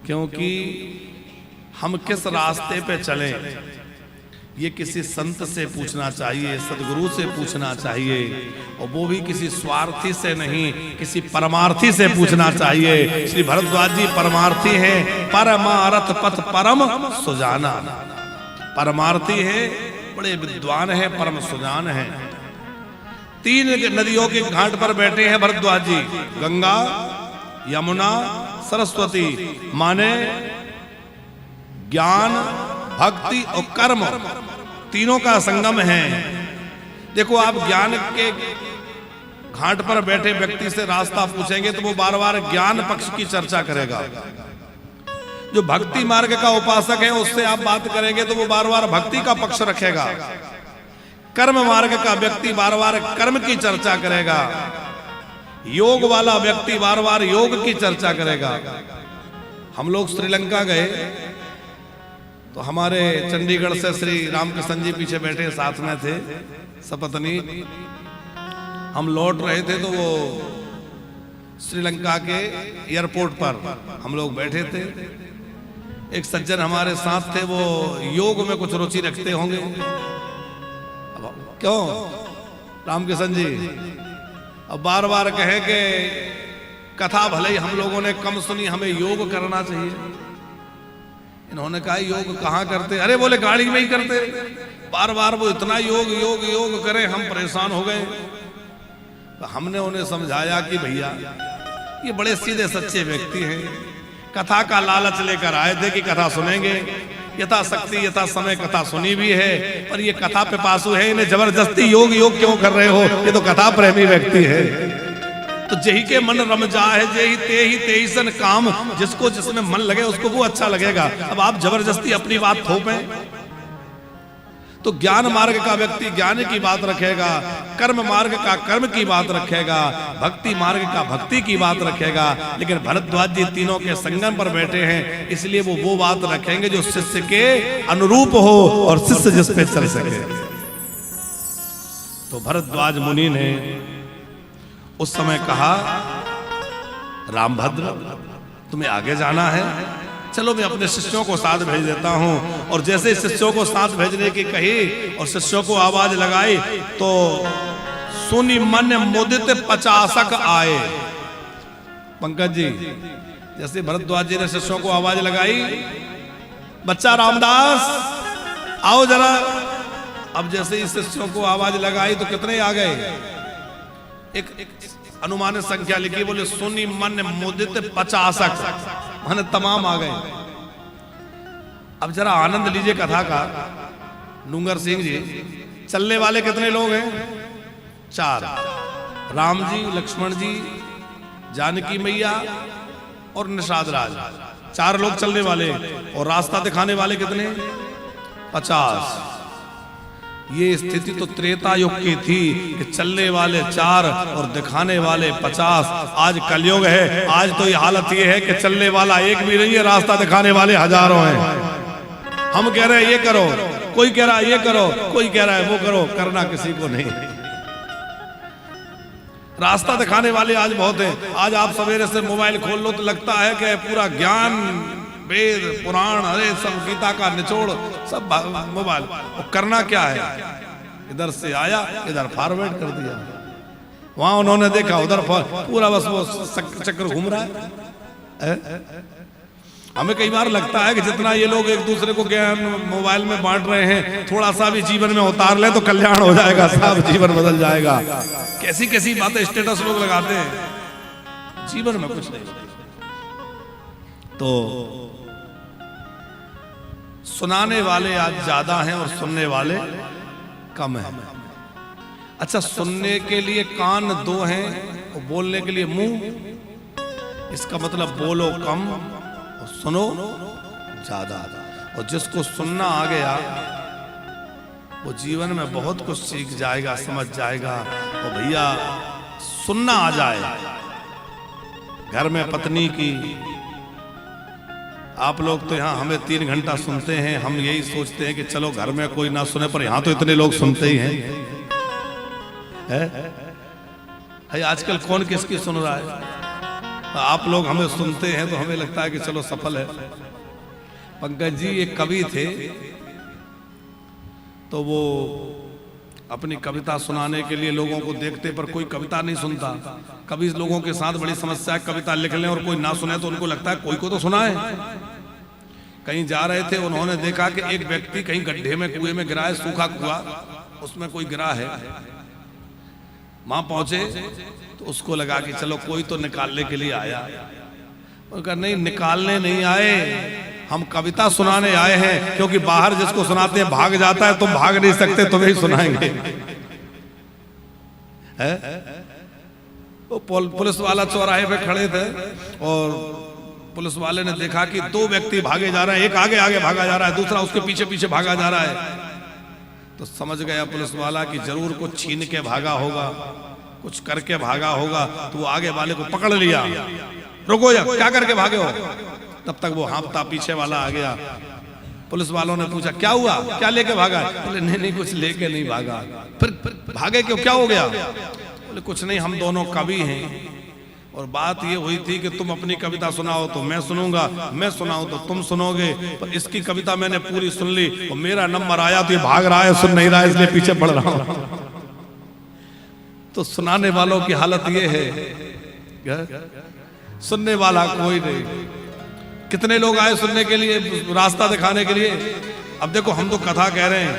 क्योंकि हम किस रास्ते पे चलें ये किसी संत से पूछना चाहिए, सदगुरु से पूछना चाहिए, और वो भी किसी स्वार्थी से नहीं, किसी परमार्थी से पूछना चाहिए। श्री भरद्वाज जी परमार्थी हैं, परमार्थ पथ परम सुजाना। परमार्थी है, बड़े विद्वान है, परम सुजान है। 3 नदियों के घाट पर बैठे हैं भरद्वाज जी, गंगा, यमुना, सरस्वती, माने ज्ञान, भक्ति और कर्म तीनों का संगम है। देखो, आप ज्ञान के घाट पर बैठे व्यक्ति से रास्ता पूछेंगे तो वो बार बार ज्ञान पक्ष की चर्चा करेगा। जो भक्ति मार्ग का उपासक है उससे आप बात करेंगे तो वो बार बार भक्ति का पक्ष रखेगा। कर्म मार्ग का व्यक्ति बार बार कर्म की चर्चा करेगा। योग वाला व्यक्ति बार बार योग की चर्चा करेगा। हम लोग श्रीलंका गए तो हमारे चंडीगढ़ से श्री रामकृष्ण जी पीछे बैठे साथ में थे, सपत्नी। हम लौट रहे थे तो वो श्रीलंका के एयरपोर्ट पर हम लोग बैठे थे। एक सज्जन हमारे साथ थे, वो योग में कुछ रुचि रखते होंगे। क्यों रामकृष्ण जी अब बार बार कहे कि कथा भले ही हम लोगों ने कम सुनी, हमें योग करना चाहिए। इन्होंने कहा योग कहाँ करते? अरे बोले गाड़ी में ही करते। बार बार वो इतना योग योग योग करे, हम परेशान हो गए। तो हमने उन्हें समझाया कि भैया ये बड़े सीधे सच्चे व्यक्ति हैं, कथा का लालच लेकर आए थे कि कथा सुनेंगे, यथाशक्ति यथा समय कथा सुनी भी है, पर ये कथा पे पासु है, इन्हें जबरदस्ती योग योग क्यों कर रहे हो? ये तो कथा प्रेमी व्यक्ति है। तो जेही के मन रम जाए जेही तेही सन काम, जिसको जिसमें मन लगे उसको वो अच्छा लगेगा। अब आप जबरदस्ती अपनी बात थोपें तो ज्ञान मार्ग का व्यक्ति ज्ञान की बात रखेगा, कर्म मार्ग का कर्म की बात रखेगा, भक्ति मार्ग का भक्ति की बात रखेगा। लेकिन भरद्वाज जी तीनों के संगम पर बैठे हैं, इसलिए वो बात रखेंगे जो शिष्य के अनुरूप हो और शिष्य जिस पे चल सके। तो भरद्वाज मुनि ने उस समय कहा, रामभद्र तुम्हें आगे जाना है, चलो मैं अपने शिष्यों को साथ भेज देता हूं। और जैसे शिष्यों को साथ भेजने की कही और शिष्यों को आवाज लगाई तो सुनि मन मुदित 50 आए। पंकज जी, जैसे भरद्वाज जी ने शिष्यों को आवाज लगाई, बच्चा रामदास आओ जरा। अब जैसे ही शिष्यों को आवाज लगाई तो कितने आ गए? एक अनुमानित संख्या लिखी, बोले सुनी मन मुदित 50, माने तमाम आ गए। अब जरा आनंद लीजिए कथा का। डूंगर सिंह जी, चलने वाले कितने लोग हैं? 4, राम जी, लक्ष्मण जी, जानकी मैया और निषाद राज, 4 लोग चलने वाले। और रास्ता दिखाने वाले कितने? 50। ये स्थिति तो त्रेता युग की थी कि चलने वाले 4 और दिखाने वाले 50। आज कलयुग है, आज तो ये हालत ये है कि चलने वाला एक भी नहीं है, रास्ता दिखाने वाले हजारों हैं। हम कह रहे हैं ये करो, कोई कह रहा है ये करो, कोई कह रहा है वो करो, करना किसी को नहीं। रास्ता दिखाने वाले आज बहुत हैं। आज आप सवेरे से मोबाइल खोल लो तो लगता है कि पूरा ज्ञान, वेद, पुराण, अरे सब गीता का निचोड़ सब मोबाइल। और करना क्या है? इधर से आया, इधर फॉरवर्ड कर दिया, वहां उन्होंने देखा, उधर पूरा बस वो चक्कर घूम रहा है। हमें कई बार लगता है कि जितना ये लोग एक दूसरे को ज्ञान मोबाइल में बांट रहे हैं, थोड़ा सा भी जीवन में उतार ले तो कल्याण हो जाएगा, सब जीवन बदल जाएगा। कैसी कैसी बातें स्टेटस लोग लगाते हैं, जीवन में कुछ नहीं। तो सुनाने वाले आज ज्यादा हैं और सुनने वाले कम हैं। अच्छा, सुनने के लिए कान 2 हैं और बोलने के लिए मुंह। इसका मतलब बोलो कम और सुनो ज्यादा। और जिसको सुनना आ गया वो जीवन में बहुत कुछ सीख जाएगा, समझ जाएगा। और भैया सुनना आ जाए, घर में पत्नी की, आप लोग तो यहाँ हमें 3 घंटा सुनते हैं, हम यही सोचते हैं कि चलो घर में कोई ना सुने, पर यहाँ तो इतने लोग सुनते ही हैं। है? आजकल कौन किसकी सुन रहा है? आप लोग हमें सुनते हैं तो हमें लगता है कि चलो सफल है। पंकज जी एक कवि थे, तो वो अपनी कविता सुनाने के लिए लोगों को देखते पर कोई कविता नहीं सुनता। कभी लोगों के साथ बड़ी समस्या है, कविता लिख लें और कोई ना सुने तो उनको लगता है कोई को तो सुनाए। कहीं जा रहे थे, उन्होंने देखा कि एक व्यक्ति कहीं गड्ढे में कुएं में गिरा है, सूखा कुआं, उसमें कोई गिरा है। वहां पहुंचे तो उसको लगा कि चलो कोई तो निकालने के लिए आया। उनका नहीं, निकालने नहीं आए, हम कविता सुनाने आए हैं, क्योंकि बाहर जिसको सुनाते हैं भाग जाता है, तुम भाग नहीं सकते, तुम्हें ही सुनाएंगे। वो पुलिस वाला चौराहे पे खड़े थे और पुलिस वाले ने देखा कि दो व्यक्ति भागे जा रहे हैं, एक आगे आगे भागा जा रहा है, दूसरा उसके पीछे पीछे भागा जा रहा है। तो समझ गया पुलिस वाला कि जरूर कुछ छीन के भागा होगा, कुछ करके भागा होगा। तो वो आगे वाले को पकड़ लिया, रुको या क्या करके भागे हो? तब तक वो हाँफता पीछे वाला आ गया। पुलिस वालों ने पूछा क्या हुआ, क्या लेके भागा? बोले नहीं नहीं कुछ लेके नहीं भागा। फिर भागे क्यों, क्या हो गया? बोले कुछ नहीं, हम दोनों कवि हैं और बात ये हुई थी कि तुम अपनी कविता सुनाओ तो मैं सुनूंगा, मैं सुनाऊं तो तुम सुनोगे। पर इसकी कविता मैंने पूरी सुन ली और मेरा नंबर आया तो ये भाग रहा है, सुन नहीं रहा है, इसलिए पीछे पड़ रहा हूं। तो सुनाने वालों की हालत ये है, सुनने वाला कोई नहीं। कितने लोग आए सुनने के लिए, रास्ता दिखाने के लिए। अब देखो हम तो कथा कह रहे हैं,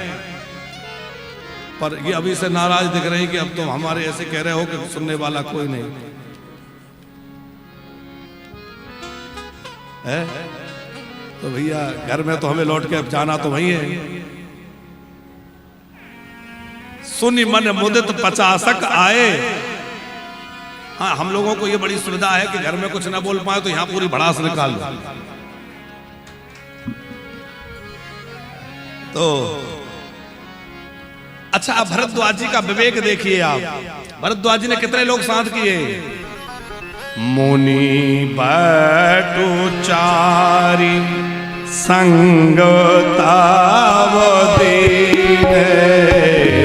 पर ये अभी से नाराज दिख रही कि अब तो हमारे ऐसे कह रहे हो कि सुनने वाला कोई नहीं है। तो भैया घर में तो हमें लौट के अब जाना तो वही है। सुनी मन मुदित पचासक आए। हाँ, हम लोगों को ये बड़ी सुविधा है कि घर में कुछ ना बोल पाए तो यहां पूरी भड़ास निकाल लो। तो अच्छा, अब भरद्वाज जी का विवेक देखिए आप। भरद्वाज जी ने कितने लोग साथ किए? मुनि बैठो चारी संग ताव दीने।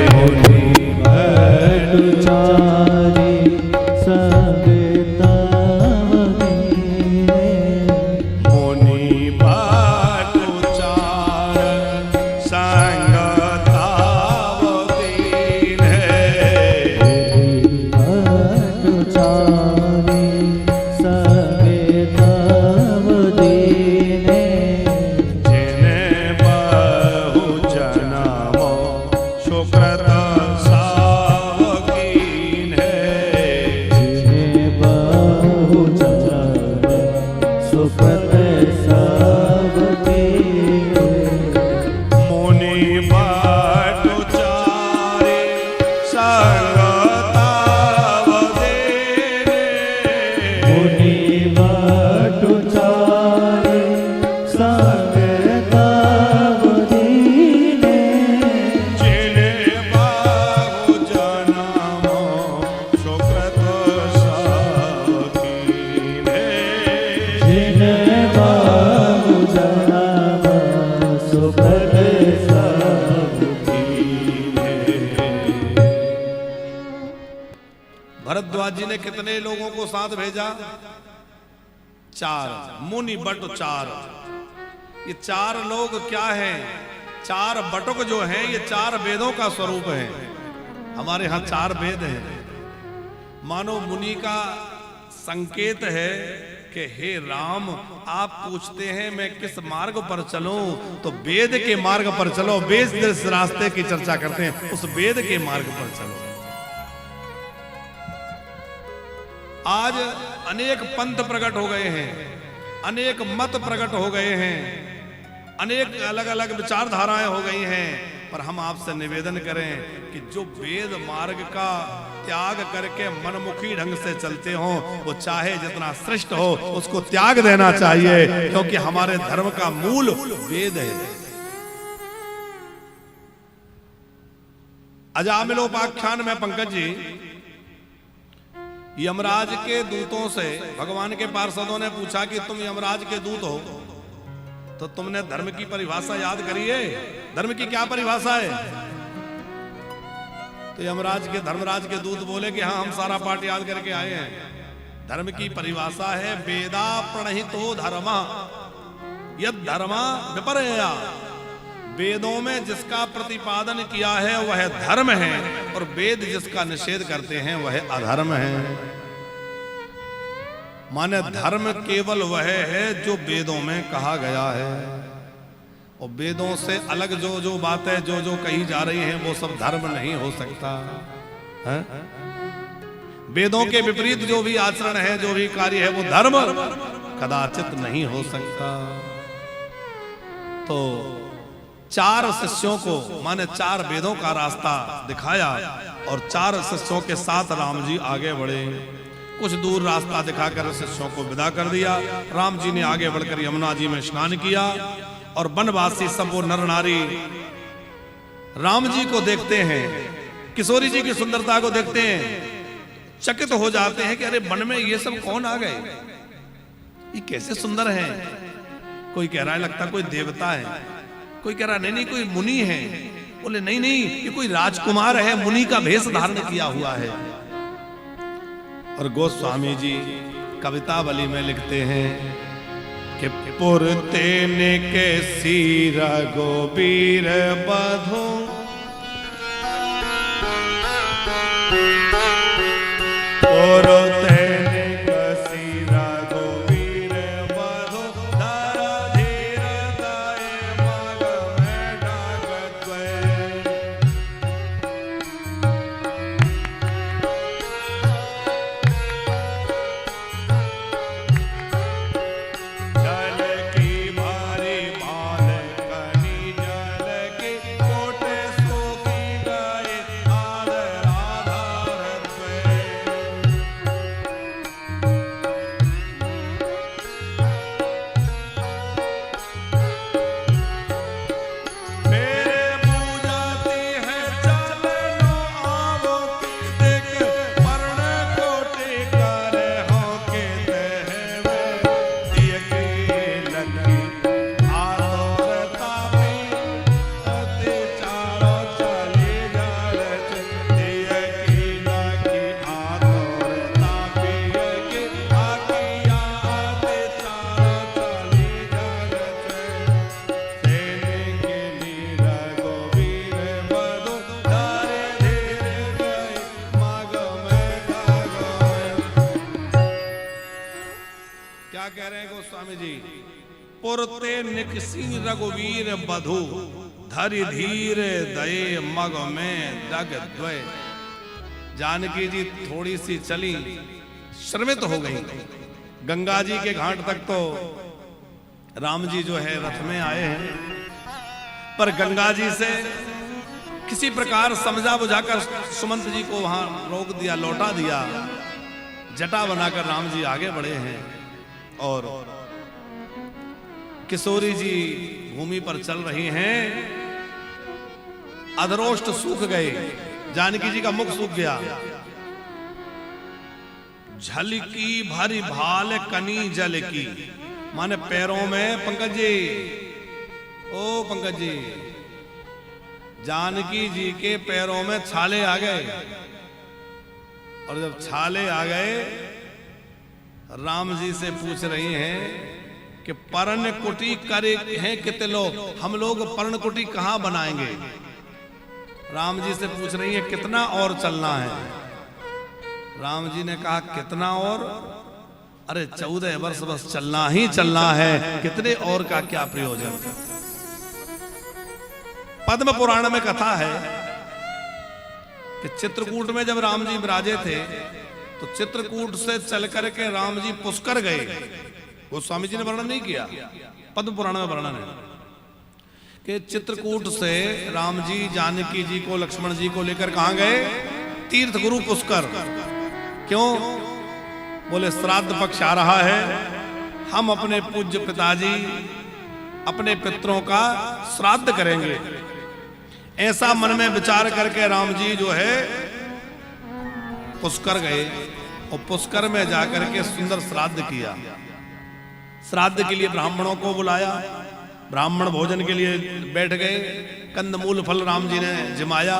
मुनि बैठो चारी संग ताव दीने। मुनि बैठो चार संग ताव दीने। बैठो चारी भरद्वाज जी ने कितने लोगों को साथ भेजा? चार। मुनि बट चार। ये चार लोग क्या हैं? चार बटुक जो हैं ये चार वेदों का स्वरूप है। हमारे यहाँ चार वेद हैं। मानो मुनि का संकेत है कि हे राम, आप पूछते हैं मैं किस मार्ग पर चलूं, तो वेद के मार्ग पर चलो। वेद जिस रास्ते की चर्चा करते हैं उस वेद के मार्ग पर चलो। आज अनेक पंथ प्रकट हो गए हैं, अनेक मत प्रकट हो गए हैं, अनेक अलग अलग विचारधाराएं हो गई हैं, पर हम आपसे निवेदन करें कि जो वेद मार्ग का त्याग करके मनमुखी ढंग से चलते हो, वो चाहे जितना श्रेष्ठ हो उसको त्याग देना चाहिए, क्योंकि हमारे धर्म का मूल वेद है। अजामिलोपाख्यान में पंकज जी, यमराज के दूतों से भगवान के पार्षदों ने पूछा कि तुम यमराज के दूत हो, तो तुमने धर्म की परिभाषा याद करी है? धर्म की क्या परिभाषा है? तो यमराज के धर्मराज के दूत बोले कि हाँ, हम सारा पाठ याद करके आए हैं। धर्म की परिभाषा है वेदा प्रणहितो धर्म, यद धर्म विपर्यया। वेदों में जिसका प्रतिपादन किया है वह धर्म है, और वेद जिसका निषेध करते हैं वह अधर्म है। माने धर्म केवल वह है जो वेदों में कहा गया है, और वेदों से अलग जो जो बातें जो जो कही जा रही हैं वो सब धर्म नहीं हो सकता है। वेदों के विपरीत जो भी आचरण है, जो भी कार्य है, वो धर्म कदाचित नहीं हो सकता। तो 4 शिष्यों को माने 4 वेदों का रास्ता दिखाया, और 4 शिष्यों के साथ राम जी आगे बढ़े। कुछ दूर रास्ता दिखाकर शिष्यों को विदा कर दिया। राम जी ने आगे बढ़कर यमुना जी में स्नान किया, और वनवासी सब वो नर नारी राम जी को देखते हैं, किशोरी जी की सुंदरता को देखते हैं, चकित हो जाते हैं कि अरे वन में ये सब कौन आ गए, ये कैसे सुंदर हैं। कोई कह रहा है लगता कोई देवता है, कोई कह रहा नहीं नहीं कोई मुनि है, बोले नहीं नहीं ये कोई राजकुमार है, मुनि का भेष धारण किया हुआ है। और गोस्वामी जी कवितावली में लिखते हैं कि पुरते ने के सीर गोबीर बधो, पुरते कह रहे हैं गोस्वामी जी, पुरते निकसी रघुवीर बधु, धरि धीर दये मग में दग द्वय। जानकी जी थोड़ी सी चली, श्रमित हो गई। गंगा जी के घाट तक तो राम जी जो है रथ में आए हैं, पर गंगा जी से किसी प्रकार समझा बुझाकर सुमंत जी को वहां रोक दिया, लौटा दिया। जटा बनाकर राम जी आगे बढ़े हैं, और किशोरी जी भूमि पर चल रही हैं। अधरोष्ट सूख गए, जानकी जी का मुख सूख गया। झलकी भरी भाल कनी जल की, माने पैरों में पंकज जी, ओ पंकज जी, जानकी जी के पैरों में छाले आ गए। और जब छाले आ गए, राम जी से पूछ रही हैं कि पर्ण कुटी करे हैं कितने लोग, हम लोग पर्ण कुटी कहां बनाएंगे। राम जी से पूछ रही है कितना और चलना है। राम जी ने कहा कितना और, अरे 14 वर्ष बस चलना ही चलना है, कितने और का क्या प्रयोजन। पद्म पुराण में कथा है कि चित्रकूट में जब राम जी विराजे थे, तो चित्रकूट से चल करके राम जी पुष्कर गए। गोस्वामी जी ने वर्णन नहीं किया, पद्म पुराण में वर्णन है कि चित्रकूट से राम जी जानकी जी को, लक्ष्मण जी को लेकर कहां गए, तीर्थ गुरु पुष्कर। क्यों? बोले श्राद्ध पक्ष आ रहा है, हम अपने पूज्य पिताजी, अपने पितरों का श्राद्ध करेंगे। ऐसा मन में विचार करके राम जी जो है पुष्कर गए, और पुष्कर में जाकर के सुंदर श्राद्ध किया। श्राद्ध के लिए ब्राह्मणों को बुलाया, ब्राह्मण भोजन के लिए बैठ गए। कंदमूल फल राम जी ने जिमाया।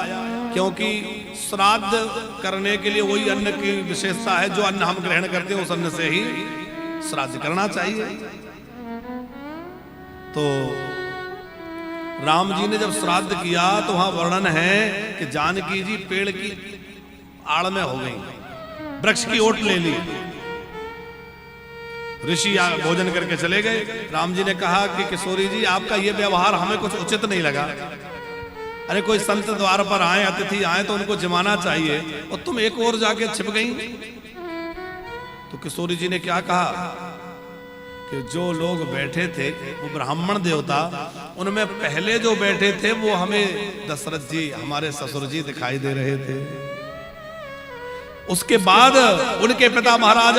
क्योंकि श्राद्ध करने के लिए वही अन्न की विशेषता है, जो अन्न हम ग्रहण करते हैं उस अन्न से ही श्राद्ध करना चाहिए। तो राम जी ने जब श्राद्ध किया तो वहां वर्णन है कि जानकी जी पेड़ की आड़ में हो गई, वृक्ष की ओट ले ली। ऋषि भोजन करके चले गए। राम जी ने कहा कि किशोरी जी आपका यह व्यवहार हमें कुछ उचित नहीं लगा। अरे कोई संत द्वार पर आए, अतिथि आए तो उनको जमाना चाहिए, और तुम एक और जाके छिप गई। तो किशोरी जी ने क्या कहा कि जो लोग बैठे थे वो ब्राह्मण देवता, उनमें पहले जो बैठे थे वो हमें दशरथ जी हमारे ससुर जी दिखाई दे रहे थे। उसके बाद उनके पिता महाराज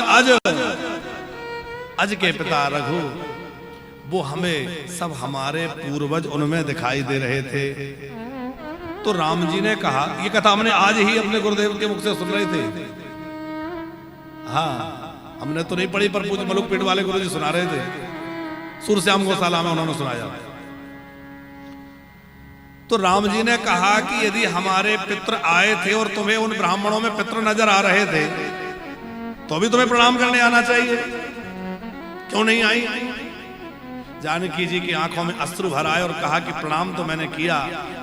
अज के पिता रघु, वो हमें सब हमारे पूर्वज उनमें दिखाई दे रहे थे। तो राम जी ने कहा, ये कथा हमने आज ही अपने गुरुदेव के मुख से सुन रहे थे। हाँ, हमने तो नहीं पढ़ी, पर पूज्य मलुकपेट वाले गुरु जी सुना रहे थे। सूरश्याम गौशाला में उन्होंने सुनाया। तो राम जी ने कहा कि यदि हमारे पितृ आए थे और तुम्हें उन ब्राह्मणों में पितृ नजर आ रहे थे तो भी तुम्हें प्रणाम करने आना चाहिए, क्यों नहीं आई? जानकी जी की आंखों में अश्रु भर आए और कहा कि प्रणाम तो मैंने किया,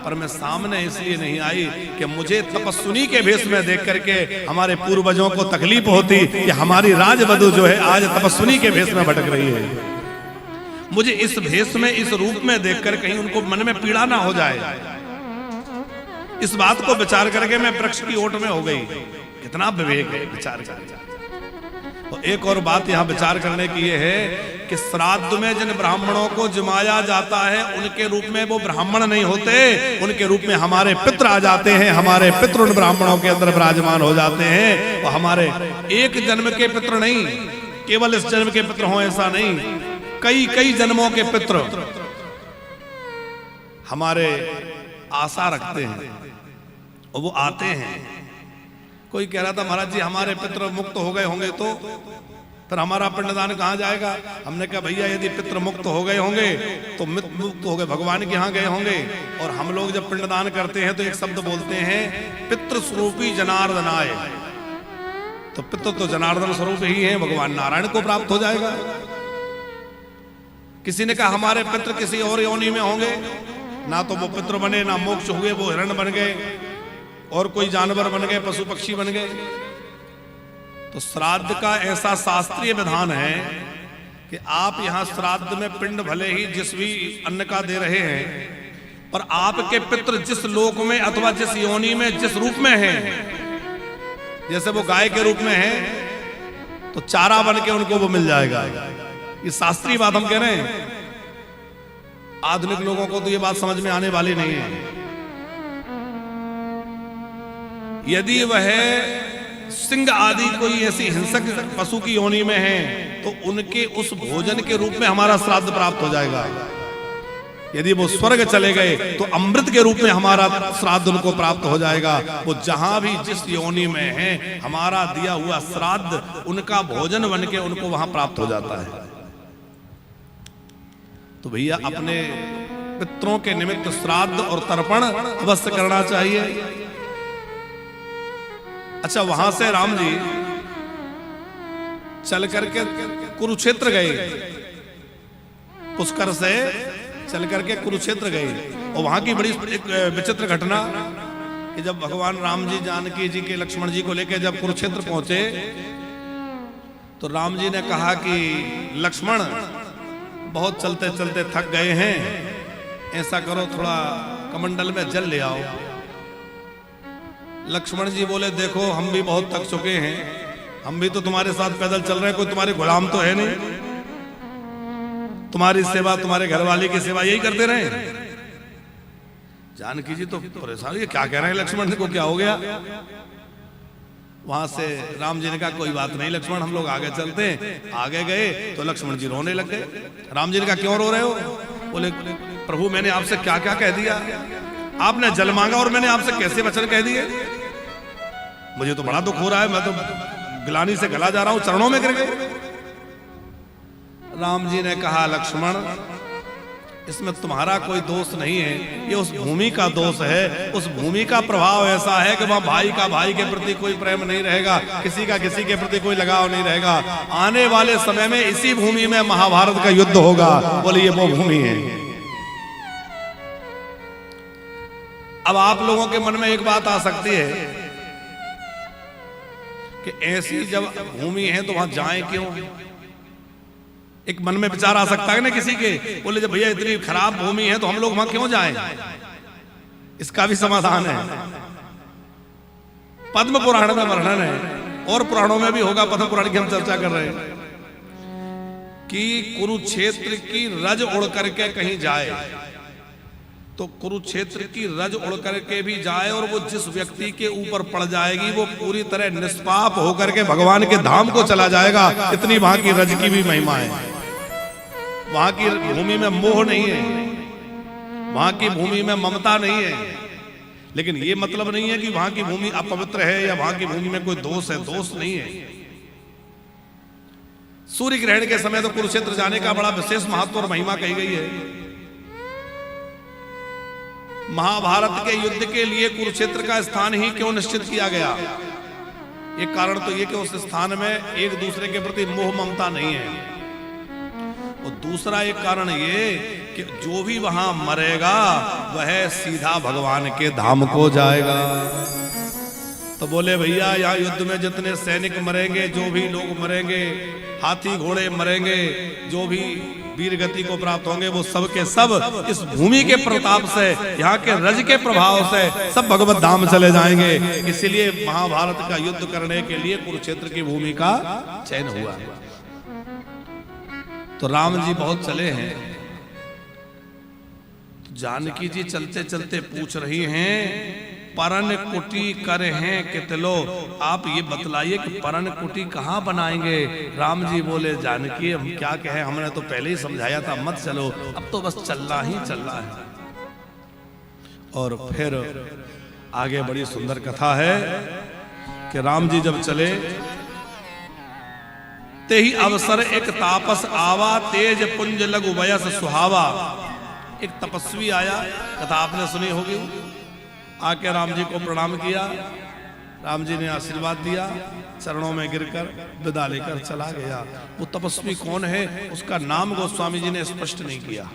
पर मैं सामने इसलिए नहीं आई कि मुझे तपस्विनी के भेष में देख करके हमारे पूर्वजों को तकलीफ होती कि हमारी राजवधु जो है आज तपस्विनी के भेष में भटक रही है। मुझे इस भेष में, इस रूप में देखकर कहीं उनको मन में पीड़ा ना हो जाए, इस बात को विचार करके मैं वृक्ष की ओट में हो गई। कितना विवेक है विचार करके। तो एक और बात यहाँ विचार करने की ये है कि श्राद्ध में जिन ब्राह्मणों को जमाया जाता है उनके रूप में वो ब्राह्मण नहीं होते, उनके रूप में हमारे पितृ आ जाते हैं। हमारे पितृ उन ब्राह्मणों के अंदर विराजमान हो जाते हैं। और हमारे एक जन्म के पितृ नहीं, केवल इस जन्म के पितृ हो ऐसा नहीं, कई कई जन्मों के पितृ हमारे आशा रखते हैं और वो आते हैं। कोई कह रहा था महाराज जी हमारे पितृ मुक्त हो गए होंगे तो फिर हमारा पिंडदान कहाँ जाएगा? हमने कहा भैया यदि पितृ मुक्त हो गए होंगे तो मुक्त हो गए, भगवान के यहाँ गए होंगे। और हम लोग जब पिंडदान करते हैं तो एक शब्द बोलते हैं पितृ स्वरूपी जनार्दनाय। तो पितृ तो जनार्दन स्वरूप ही है, भगवान नारायण को प्राप्त हो जाएगा। किसी ने कहा हमारे पितृ किसी और योनि में होंगे, ना तो वो पितृ बने ना मोक्ष हुए, वो हिरण बन गए और कोई जानवर बन गए, पशु पक्षी बन गए। तो श्राद्ध का ऐसा शास्त्रीय विधान है कि आप यहां श्राद्ध में पिंड भले ही जिस भी अन्न का दे रहे हैं, पर आपके पितृ जिस लोक में अथवा जिस योनि में जिस रूप में हैं, जैसे वो गाय के रूप में हैं तो चारा बन के उनको वो मिल जाएगा। ये शास्त्रीय बात हम कह रहे हैं। आधुनिक लोगों को तो ये बात समझ में आने वाली नहीं है। यदि वह सिंह आदि कोई ऐसी हिंसक पशु की योनि में है तो उनके उस भोजन के रूप में हमारा श्राद्ध प्राप्त हो जाएगा। यदि वो स्वर्ग चले गए तो अमृत के रूप में हमारा श्राद्ध उनको प्राप्त हो जाएगा। वो जहां भी जिस योनि में है हमारा दिया हुआ श्राद्ध उनका भोजन बन के उनको वहां प्राप्त हो जाता है। तो भैया अपने पितरों के निमित्त श्राद्ध और तर्पण अवश्य करना चाहिए। अच्छा, वहां से राम जी चल करके कुरुक्षेत्र गए, पुष्कर से चल करके कुरुक्षेत्र गए। और वहां की बड़ी एक विचित्र घटना कि जब भगवान राम जी जानकी जी के लक्ष्मण जी को लेकर जब कुरुक्षेत्र पहुंचे तो राम जी ने कहा कि लक्ष्मण बहुत चलते चलते थक गए हैं, ऐसा करो थोड़ा कमंडल में जल ले आओ। लक्ष्मण जी बोले देखो हम भी बहुत थक चुके हैं, हम भी तो तुम्हारे साथ पैदल चल रहे हैं, कोई तुम्हारे गुलाम तो है नहीं, तुम्हारी सेवा तुम्हारे घरवाले की सेवा यही करते रहे। जानकी जी तो परेशान, ये क्या कह रहे हैं लक्ष्मण को, क्या हो गया? वहां से राम जी ने कहा कोई बात नहीं लक्ष्मण, हम लोग आगे चलते हैं। आगे गए तो लक्ष्मण जी रोने लग गए। राम जी ने कहा क्यों रो रहे हो? बोले प्रभु मैंने आपसे क्या क्या कह दिया, आपने जल मांगा और मैंने आपसे कैसे वचन कह दिए, मुझे तो बड़ा दुख हो रहा है, मैं तो गिलानी से गला जा रहा हूं, चरणों में गिर गए। राम जी ने कहा लक्ष्मण इसमें तुम्हारा कोई दोष नहीं है, ये उस भूमि का दोष है। उस भूमि का प्रभाव ऐसा है कि वहां भाई का भाई के प्रति कोई प्रेम नहीं रहेगा, किसी का किसी के प्रति कोई लगाव नहीं रहेगा। आने वाले समय में इसी भूमि में महाभारत का युद्ध होगा। बोले ये वो भूमि है। अब आप लोगों के मन में एक बात आ सकती है कि ऐसी जब भूमि है तो वहां जाएं क्यों? एक मन में विचार आ सकता है ना किसी के, बोले जब भैया इतनी खराब भूमि है तो हम लोग वहां क्यों जाएं? इसका भी समाधान है, पद्म पुराण में वर्णन है और पुराणों में भी होगा। पद्म पुराण की हम चर्चा कर रहे हैं कि कुरुक्षेत्र की रज उड़ करके कहीं जाए तो कुरुक्षेत्र की रज उड़ करके भी जाए और वो जिस व्यक्ति के ऊपर पड़ जाएगी वो पूरी तरह निष्पाप होकर के भगवान के धाम को चला जाएगा। इतनी वहां की रज की भी महिमा है। वहां की भूमि में मोह नहीं है, वहां की भूमि में ममता नहीं है। लेकिन ये मतलब नहीं है कि वहां की भूमि अपवित्र है या वहां की भूमि में कोई दोष है। दोष नहीं है। सूर्य ग्रहण के समय तो कुरुक्षेत्र जाने का बड़ा विशेष महत्व और महिमा कही गई है। महाभारत के युद्ध के लिए कुरुक्षेत्र का स्थान ही क्यों निश्चित किया गया? एक कारण तो ये कि उस स्थान में एक दूसरे के प्रति मोह ममता नहीं है, और दूसरा एक कारण ये कि जो भी वहां मरेगा वह सीधा भगवान के धाम को जाएगा। तो बोले भैया यहाँ युद्ध में जितने सैनिक मरेंगे, जो भी लोग मरेंगे, हाथी घोड़े मरेंगे, जो भी वीर गति को प्राप्त होंगे, वो सब के सब इस भूमि के प्रताप से, यहाँ के रज के प्रभाव से सब भगवत धाम चले जाएंगे। इसीलिए महाभारत का युद्ध करने के लिए कुरुक्षेत्र की भूमि का चयन हुआ। तो राम जी बहुत चले हैं, तो जानकी जी चलते चलते पूछ रही हैं परन कुटी कर हैं कितलो। आप ये बतलाइए कि परन कुटी कहाँ बनाएंगे? राम जी बोले जानकी हम क्या कहें, हमने तो पहले ही समझाया था मत चलो, अब तो बस चलना ही चलना है। और फिर आगे बड़ी सुंदर कथा है कि राम जी जब चले ते ही अवसर एक तापस आवा, तेज पुंज लघु वयस सुहावा। एक तपस्वी आया, कथा आपने सुनी होगी। आके राम जी को प्रणाम किया, राम जी ने आशीर्वाद दिया, चरणों में गिरकर विदा लेकर चला गया। वो तपस्वी कौन है उसका नाम गोस्वामी जी ने स्पष्ट नहीं किया।